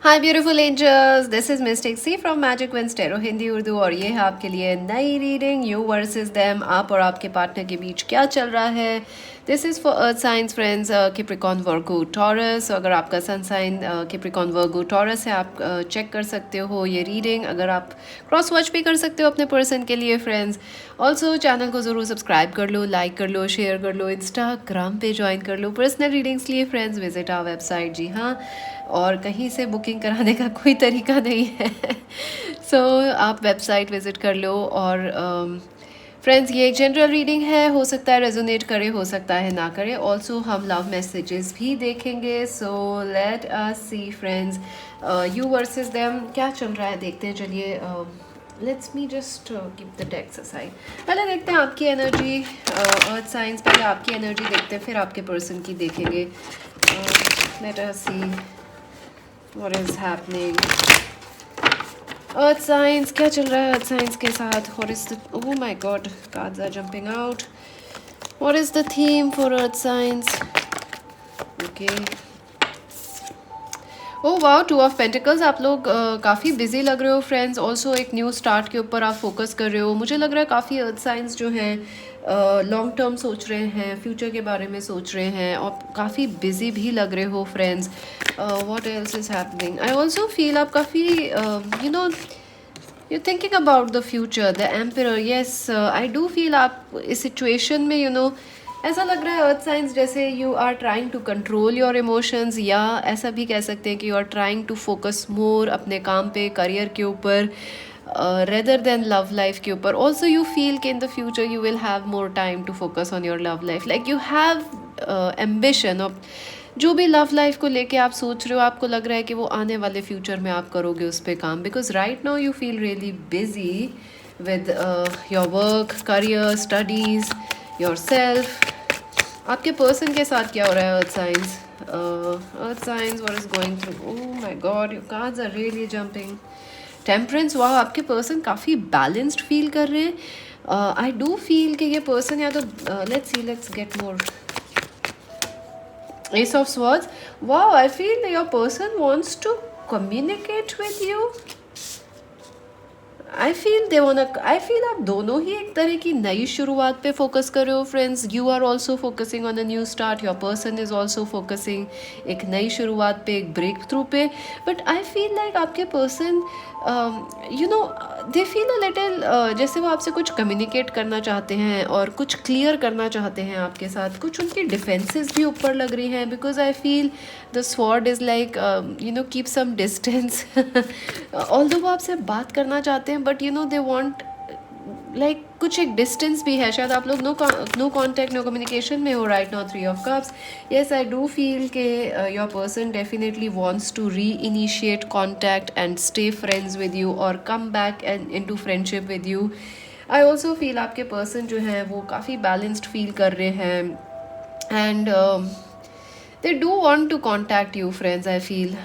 Hi beautiful angels, this is Mystic C from Magic Wands Tarot Hindi Urdu. और ये है आपके लिए नई रीडिंग, यू वर्सेस देम। आप और आपके पार्टनर के बीच क्या चल रहा है। This is for earth science friends, Capricorn Virgo taurus. अगर आपका sun sign Capricorn Virgo taurus है, आप चेक कर सकते हो ये रीडिंग। अगर आप क्रॉस वॉच भी कर सकते हो अपने पर्सन के लिए फ्रेंड्स। ऑल्सो चैनल को ज़रूर सब्सक्राइब कर लो, लाइक कर लो, शेयर कर लो, इंस्टाग्राम पे ज्वाइन कर लो। पर्सनल रीडिंग्स लिए फ्रेंड्स विजिट आवर वेबसाइट। जी हाँ, और कहीं से बुकिंग कराने का कोई तरीका नहीं है। सो आप वेबसाइट विज़िट कर लो। और फ्रेंड्स, ये एक जनरल रीडिंग है, हो सकता है रेजोनेट करे, हो सकता है ना करे। ऑल्सो हम लव मैसेजेस भी देखेंगे। So let us see friends, you versus them क्या चल रहा है देखते हैं। चलिए, let's me just keep the decks aside. पहले देखते हैं आपकी एनर्जी, अर्थ साइंस। पहले आपकी एनर्जी देखते हैं, फिर आपके पर्सन की देखेंगे। Let us see what is happening. Earth signs, क्या चल रहा है Earth signs के साथ? What is the, oh my god, cards are jumping out. What is the theme for Earth signs? Okay. Oh wow, two of pentacles. आप लोग काफ़ी busy लग रहे हो फ्रेंड्स। ऑल्सो एक न्यू स्टार्ट के ऊपर आप फोकस कर रहे हो। मुझे लग रहा है काफ़ी अर्थ साइंस जो हैं लॉन्ग टर्म सोच रहे हैं, फ्यूचर के बारे में सोच रहे हैं, और काफ़ी बिजी भी लग रहे हो friends. What else is happening? I also feel आप काफ़ी you know you thinking about the future, the emperor. Yes, I do feel आप इस सिचुएशन में ऐसा लग रहा है अर्थ साइंस जैसे you are trying to control your emotions, या ऐसा भी कह सकते हैं कि you are trying to focus more अपने काम पे, करियर के ऊपर, रेदर देन लव लाइफ के ऊपर। ऑल्सो यू फील कि in the future you will have more time to focus on your love life, like you have ambition of जो भी लव लाइफ को लेके आप सोच रहे हो। आपको लग रहा है कि वो आने वाले फ्यूचर में आप करोगे उस पर काम, because right now you feel really busy with your work, career, studies, yourself. आपके पर्सन के साथ क्या हो रहा है earth signs? Earth signs, what is going through? Oh my God, your cards are really jumping. Temperance, वाह, आपके person काफ़ी बैलेंस्ड फील कर रहे हैं। आई डू फील कि ये पर्सन या तो let's see, let's get more. Ace of Swords. Wow, I feel your person wants to communicate with you. I feel आप दोनों ही एक तरह की नई शुरुआत पे फोकस कर रहे हो friends. You are also focusing on a new start, your person is also focusing एक नई शुरुआत पे, एक ब्रेक थ्रू पे। बट आई फील लाइक आपके person they feel a little जैसे वो आपसे कुछ कम्युनिकेट करना चाहते हैं और कुछ क्लियर करना चाहते हैं आपके साथ। कुछ उनकी डिफेंसेस भी ऊपर लग रही हैं, because I feel the sword is like keep some distance. Although वो आपसे बात करना चाहते हैं, बट दे वांट लाइक कुछ एक डिस्टेंस भी है। शायद आप लोग नो कॉन्टैक्ट, नो कम्युनिकेशन में हो right now. 3 of cups. Yes, I do feel के your person definitely wants to reinitiate contact and stay friends with you, और come back and into friendship with you. I also feel आपके person जो है वो काफ़ी balanced feel कर रहे हैं, and they do want to contact you friends. I feel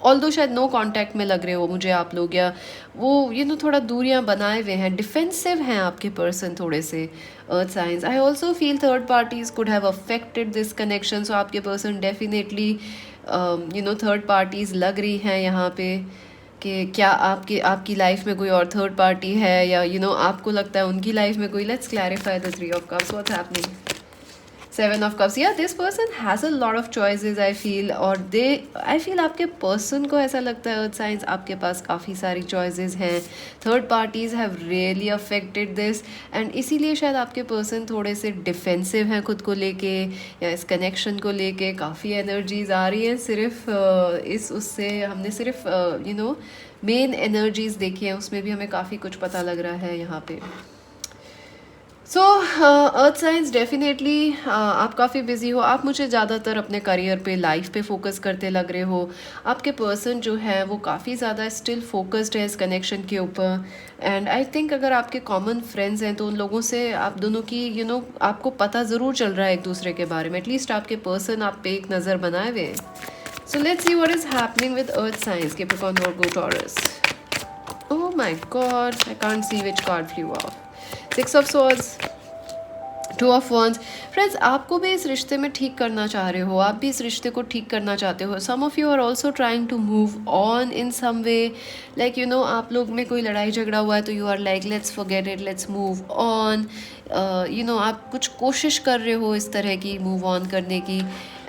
although शायद नो कॉन्टैक्ट में लग रहे हो मुझे आप लोग, या वो थोड़ा दूरियां बनाए हुए हैं, डिफेंसिव हैं आपके पर्सन थोड़े से earth science. I also feel third parties could have affected this connection. So आपके पर्सन डेफिनेटली थर्ड पार्टीज लग रही हैं यहाँ पे, कि क्या आपकी लाइफ में कोई और थर्ड पार्टी है, या आपको लगता है उनकी लाइफ में कोई। Let's clarify the 3 of cups, what's happening? 7 of cups. Yeah, this person has a lot of choices, I feel. और I feel आपके person को ऐसा लगता है earth signs आपके पास काफ़ी सारी choices हैं. Third parties have really affected this, and इसीलिए शायद आपके person थोड़े से defensive हैं खुद को लेके, या इस connection को लेके। काफ़ी energies आ रही हैं सिर्फ उससे हमने सिर्फ main energies देखी हैं, उसमें भी हमें काफ़ी कुछ पता लग रहा है यहाँ पे। सो अर्थ साइंस डेफिनेटली आप काफ़ी बिजी हो। आप मुझे ज़्यादातर अपने करियर पे, लाइफ पे फोकस करते लग रहे हो। आपके पर्सन जो है वो काफ़ी ज़्यादा स्टिल फोकस्ड है इस कनेक्शन के ऊपर, एंड आई थिंक अगर आपके कॉमन फ्रेंड्स हैं तो उन लोगों से आप दोनों की आपको पता ज़रूर चल रहा है एक दूसरे के बारे में। एटलीस्ट आपके पर्सन आप पे एक नज़र बनाए हुए हैं। So let's see what is happening with earth science, Capricorn, Virgo, taurus. Oh my God, I can't see which card flew off. 6 of swords, two of wands, friends आपको भी इस रिश्ते में ठीक करना चाह रहे हो, आप भी इस रिश्ते को ठीक करना चाहते हो. Some of you are also trying to move on in some way, like you know आप लोग में कोई लड़ाई झगड़ा हुआ है तो you are like let's forget it, let's move on. You know आप कुछ कोशिश कर रहे हो इस तरह की मूव ऑन करने की,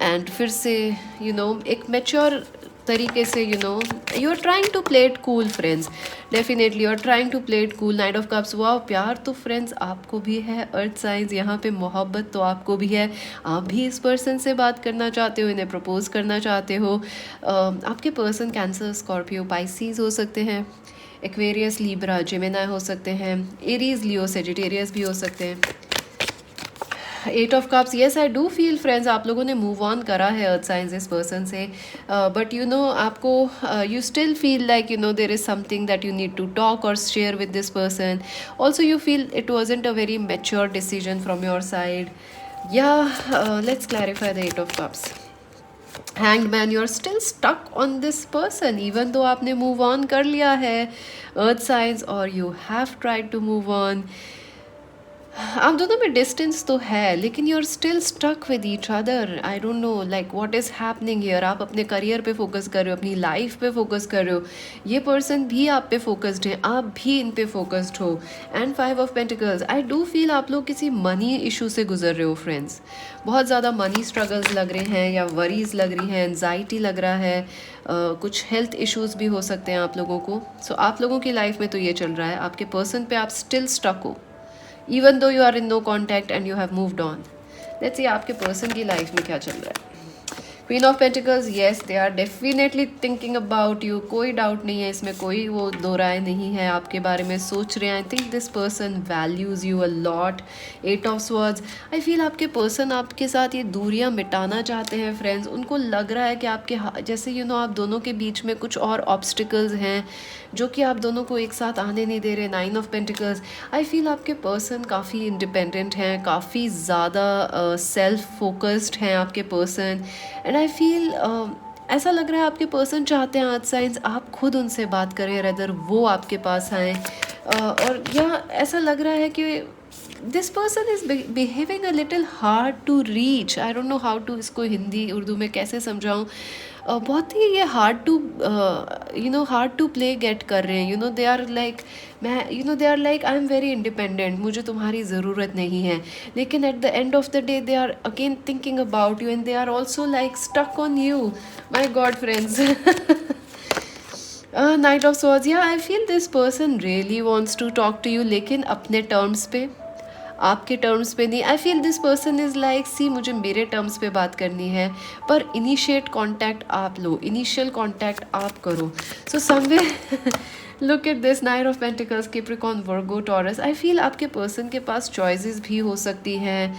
एंड फिर से यू नो एक मैच्योर तरीके से you know you are trying to play it cool friends. Definitely you are trying to play it cool. Knight of cups, वाह प्यार तो फ्रेंड्स आपको भी है. अर्थ साइंस यहाँ पे मोहब्बत तो आपको भी है. आप भी इस पर्सन से बात करना चाहते हो, इन्हें प्रपोज करना चाहते हो. आपके पर्सन कैंसर, स्कॉर्पियो, पाइसीज हो सकते हैं, एक्वेरियस, लीब्रा, जेमिनी हो सकते हैं, एरीज, लियो, सेजिटेरियस भी हो सकते हैं. Eight of cups, yes I do feel friends आप लोगों ने मूव ऑन करा है अर्थ साइंस इस पर्सन से, बट यू नो आपको you still feel like you know there is something that you need to talk और share with this person. Also you feel it wasn't a very mature decision from your side. या let's clarify the eight of cups. Hanged man, you are still stuck on this person even though आपने move on कर लिया है earth signs, और you have tried to move on. आप दोनों में distance तो है लेकिन you are still stuck with each other. I don't know like what is happening here. आप अपने करियर पे फोकस कर रहे हो, अपनी लाइफ पे फोकस कर रहे हो, ये पर्सन भी आप पे फोकस्ड है, आप भी इन पे फोकस्ड हो. And 5 of pentacles, I do feel आप लोग किसी मनी इशू से गुजर रहे हो फ्रेंड्स. बहुत ज़्यादा मनी स्ट्रगल्स लग रहे हैं, या वरीज लग रही हैं, एनजाइटी लग रहा है, कुछ हेल्थ इश्यूज भी हो सकते हैं आप लोगों को. सो आप लोगों की लाइफ में तो ये चल रहा है, आपके पर्सन पे आप स्टिल स्टक हो even though you are in no contact and you have moved on. Let's see आपके पर्सन की लाइफ में क्या चल रहा है. Queen of pentacles, yes they are definitely thinking about you. कोई डाउट नहीं है इसमें, कोई वो दो राय नहीं है, आपके बारे में सोच रहे हैं. I think this person values you a lot. Eight of swords, I feel आपके पर्सन आपके साथ ये दूरियां मिटाना चाहते हैं फ्रेंड्स. उनको लग रहा है कि आपके जैसे यू नो आप दोनों के बीच में कुछ और ऑब्स्टिकल्स हैं जो कि आप दोनों को एक साथ आने नहीं दे रहे. 9 ऑफ पेंटिकल्स, आई फील आपके पर्सन काफ़ी इंडिपेंडेंट हैं, काफ़ी ज़्यादा सेल्फ फोकस्ड हैं आपके पर्सन. एंड आई फील ऐसा लग रहा है आपके पर्सन चाहते हैं अर्थ साइंस आप खुद उनसे बात करें रेदर वो आपके पास आएँ. और या ऐसा लग रहा है कि this person is behaving a little hard to reach. I don't know how to इसको हिंदी उर्दू में कैसे समझाऊँ. बहुत ही ये hard to you know hard to play get कर रहे हैं. You know they are like मैं you know they are like I am very independent, मुझे तुम्हारी ज़रूरत नहीं है. लेकिन at the end of the day they are again thinking about you and they are also like stuck on you. My God friends. Knight of swords, या I feel this person really wants to talk to you, लेकिन अपने terms पे, आपके terms पे नहीं. I feel this person is like see मुझे मेरे terms पे बात करनी है, पर इनिशिएट कांटेक्ट आप लो, इनिशियल कांटेक्ट आप करो. So some way look at this knight of pentacles, Capricorn, Virgo, Taurus. I feel आपके पर्सन के पास चॉइसेस भी हो सकती हैं,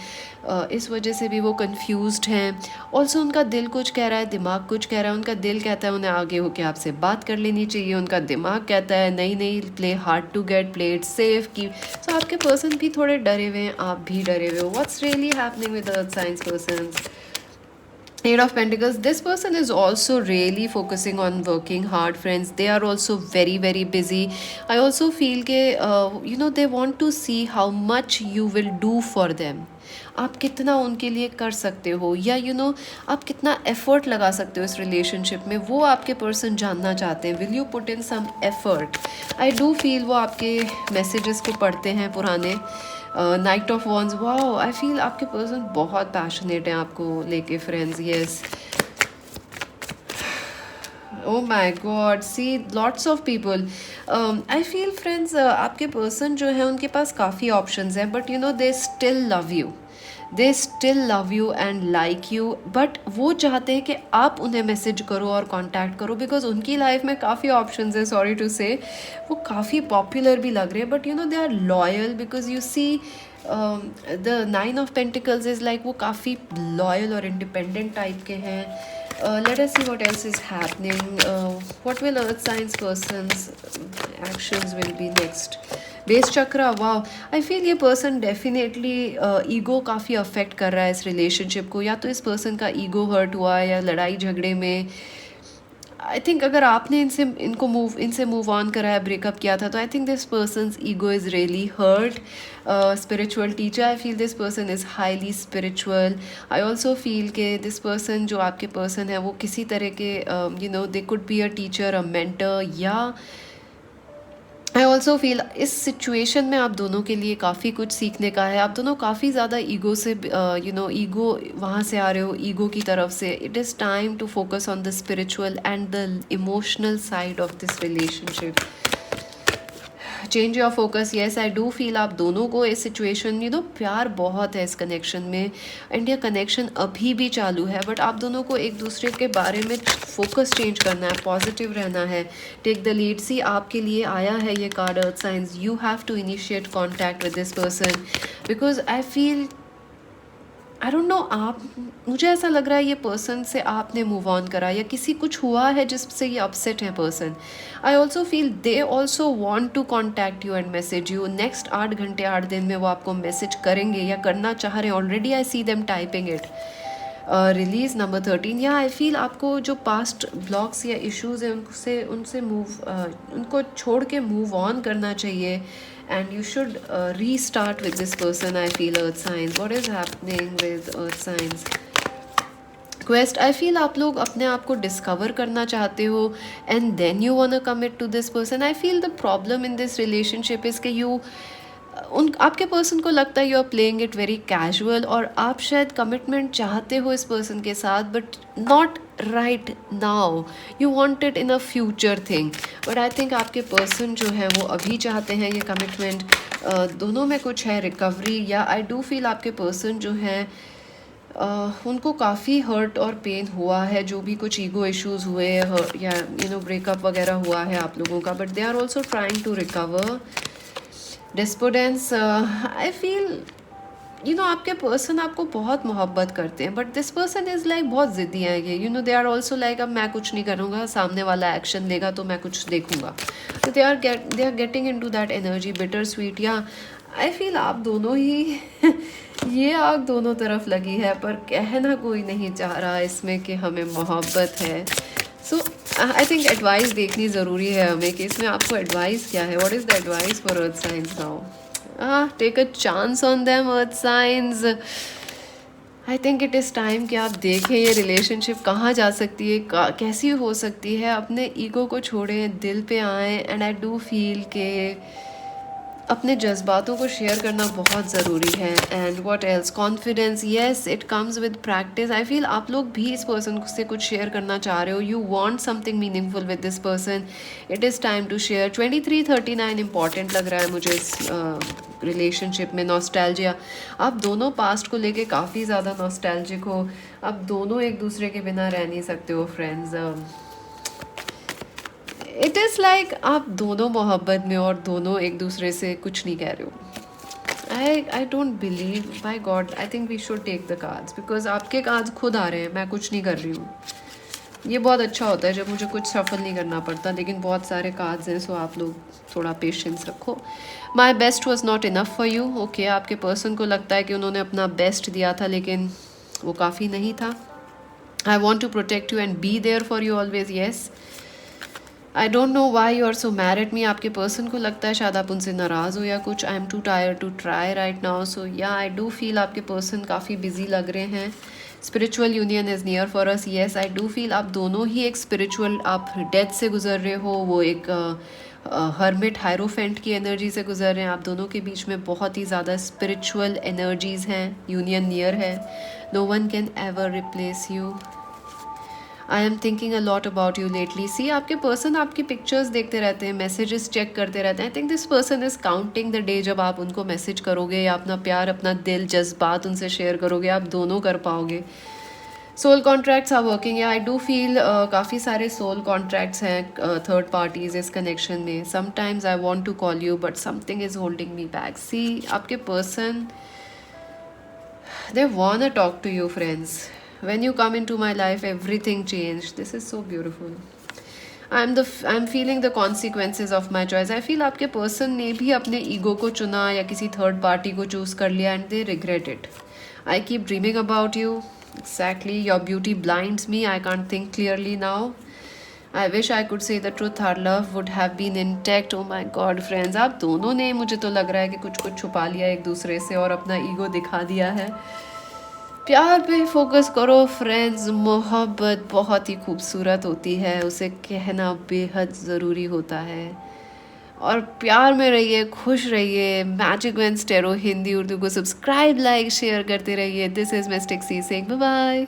इस वजह से भी वो कंफ्यूज्ड हैं. ऑल्सो उनका दिल कुछ कह रहा है, दिमाग कुछ कह रहा है. उनका दिल कहता है उन्हें आगे होके आपसे बात कर लेनी चाहिए, उनका दिमाग कहता है नहीं नहीं play hard to get, play it safe की. सो आपके पर्सन भी थोड़े डरे हुए हैं, आप भी डरे हुए हो. What's really happening with earth science persons. Eight of Pentacles, this person is also really focusing on working hard friends. They are also very very busy. I also feel के you know they want to see how much you will do for them. आप कितना उनके लिए कर सकते हो, या you know आप कितना एफर्ट लगा सकते हो इस रिलेशनशिप में, वो आपके पर्सन जानना चाहते हैं. Will you put in some effort. I do feel वो आपके मैसेजेस को पढ़ते हैं पुराने. Knight of wands, wow I feel आपके पर्सन बहुत पैशनेट हैं आपको लेके friends. Yes, oh my god, see lots of people. I feel friends आपके पर्सन जो है उनके पास काफ़ी ऑप्शंस हैं, but you know they still love you, they still love you and like you. But वो चाहते हैं कि आप उन्हें मैसेज करो और कांटेक्ट करो, बिकॉज उनकी लाइफ में काफ़ी ऑप्शंस हैं. सॉरी टू से वो काफ़ी पॉपुलर भी लग रहे हैं, but you know they are loyal, because you see the 9 of pentacles is like वो काफ़ी लॉयल और इंडिपेंडेंट टाइप के हैं. Let us see what else is happening. What will earth signs person's actions will be next. Base chakra, वाह I feel ये person definitely ego काफ़ी affect कर रहा है इस रिलेशनशिप को. या तो इस पर्सन का ईगो हर्ट हुआ है, या लड़ाई झगड़े में आई थिंक अगर आपने इनसे मूव ऑन करा है, ब्रेकअप किया था, तो I think this person's ego is really hurt. Spiritual teacher, I feel this person is highly spiritual. I also feel के दिस पर्सन, जो आपके पर्सन है, वो किसी तरह के they could be a teacher, a mentor, या आई ऑल्सो फील इस सिचुएशन में आप दोनों के लिए काफ़ी कुछ सीखने का है. आप दोनों काफ़ी ज़्यादा ईगो से ईगो वहाँ से आ रहे हो, ईगो की तरफ से. It is time to focus on the spiritual and the emotional side of this relationship. Change your focus. Yes, I do feel आप दोनों को इस सिचुएशन प्यार बहुत है इस कनेक्शन में, एंड ये कनेक्शन अभी भी चालू है, बट आप दोनों को एक दूसरे के बारे में फोकस चेंज करना है, पॉजिटिव रहना है. Take the lead. सी, आपके लिए आया है ये card, earth signs. You have to initiate contact with this person, because I feel, I don't know, आप, मुझे ऐसा लग रहा है ये पर्सन से आपने मूव ऑन करा, या किसी कुछ हुआ है जिससे ये अपसेट है person. I also feel they also want to contact you and message you. Next 8 घंटे 8 दिन में वो आपको मैसेज करेंगे या करना चाह रहे हैं. Already I see them typing it. Release number 13. या आई फील आपको जो पास्ट ब्लॉक्स या इश्यूज़ हैं उनसे उनको छोड़ के मूव ऑन करना चाहिए, and you should restart with this person. I feel earth signs. What is happening with earth signs? Quest, I feel आप लोग अपने आप को डिस्कवर करना चाहते हो, and then you wanna commit to this person. I feel the problem in this relationship is कि आपके पर्सन को लगता है you are playing it very casual, और आप शायद कमिटमेंट चाहते हो इस पर्सन के साथ, but not right now. You want it in a future thing, but I think आपके पर्सन जो है वो अभी चाहते हैं ये कमिटमेंट. दोनों में कुछ है रिकवरी, या आई डू फील आपके पर्सन जो है उनको काफ़ी हर्ट और पेन हुआ है, जो भी कुछ ईगो इश्यूज़ हुए या ब्रेकअप वगैरह हुआ है आप लोगों का, but they are also trying to recover. Despondence, I feel आपके पर्सन आपको बहुत मोहब्बत करते हैं, but this person is like बहुत ज़िद्दी है ये. दे आर ऑल्सो लाइक अब मैं कुछ नहीं करूँगा, सामने वाला एक्शन लेगा तो मैं कुछ देखूँगा. तो they are getting into that energy, bittersweet. या आई फील आप दोनों ही ये आग दोनों तरफ लगी है, पर कहना कोई नहीं चाह रहा इसमें कि हमें मोहब्बत है. सो आई थिंक एडवाइस देखनी ज़रूरी है हमें कि इसमें आपको एडवाइस क्या है. What is the advice for earth signs now? Take a chance on them earth science. I think it is time कि आप देखें ये रिलेशनशिप कहाँ जा सकती है, कैसी हो सकती है. अपने ईगो को छोड़ें, दिल पे आएँ, एंड आई डू फील के अपने जज्बातों को शेयर करना बहुत ज़रूरी है. And what else? Confidence. Yes, it comes with practice. I feel आप लोग भी इस पर्सन से कुछ शेयर करना चाह रहे हो. You want something meaningful with this person. It is time to share. 2339 important लग रहा है मुझे इस रिलेशनशिप में. नॉस्टैल्जिया, आप दोनों पास्ट को लेके काफ़ी ज़्यादा नॉस्टैल्जिक हो. आप दोनों एक दूसरे के बिना रह नहीं सकते हो फ्रेंड्स. इट इज़ लाइक आप दोनों मोहब्बत में और दोनों एक दूसरे से कुछ नहीं कह रहे हो. I don't believe, by God, I think we should take the cards, because आपके कार्ड्स खुद आ रहे हैं, मैं कुछ नहीं कर रही हूँ. ये बहुत अच्छा होता है जब मुझे कुछ सफल नहीं करना पड़ता, लेकिन बहुत सारे कार्ड्स हैं, सो आप लोग थोड़ा पेशेंस रखो. My best was not enough for you. Okay, आपके पर्सन को लगता है कि उन्होंने अपना बेस्ट दिया था, लेकिन वो काफ़ी नहीं था. I want to protect you and be there for you always. Yes, I don't know why you are so mad at me. आपके पर्सन को लगता है शायद आप उनसे नाराज़ हो या कुछ. I am too tired to try right now. So या आई डू फील आपके पर्सन काफ़ी बिजी लग रहे हैं. Spiritual union is near for us. Yes, I do feel आप दोनों ही एक स्पिरिचुअल, आप डेथ से गुजर रहे हो, वो एक हर्मिट हायरोफेंट की एनर्जी से गुजर रहे हैं. आप दोनों के बीच में बहुत ही ज़्यादा स्पिरिचुअल एनर्जीज़ हैं. यूनियन नियर है. No one can ever replace you. I am thinking a lot about you lately. See, आपके पर्सन आपकी पिक्चर्स देखते रहते हैं, मैसेजेस चेक करते रहते हैं. I think this person is counting the day जब आप उनको मैसेज करोगे या अपना प्यार, अपना दिल, जज्बात उनसे शेयर करोगे. आप दोनों कर पाओगे. Soul contracts are working. या आई डू फील काफ़ी सारे सोल कॉन्ट्रैक्ट्स हैं थर्ड पार्टीज इस कनेक्शन में. Sometimes I want to call you but something is holding me back. See, आपके person, they wanna talk to you, friends. When you come into my life, everything changed. This is so beautiful. I'm feeling the consequences of my choice. I feel आपके person ने भी अपने ego को चुना या किसी third party को choose कर लिया, and they regret it. I keep dreaming about you. Exactly. Your beauty blinds me. I can't think clearly now. I wish I could say the truth, our love would have been intact. Oh my God friends, आप दोनों ने, मुझे तो लग रहा है कि कुछ कुछ छुपा लिया एक दूसरे से और अपना ईगो दिखा दिया है। प्यार पे फोकस करो फ्रेंड्स। मोहब्बत बहुत ही खूबसूरत होती है, उसे कहना बेहद ज़रूरी होता है। और प्यार में रहिए, खुश रहिए। Magic Wands Tarot Hindi Urdu को सब्सक्राइब, लाइक, शेयर करते रहिए। This is Mystic C Singh, bye bye.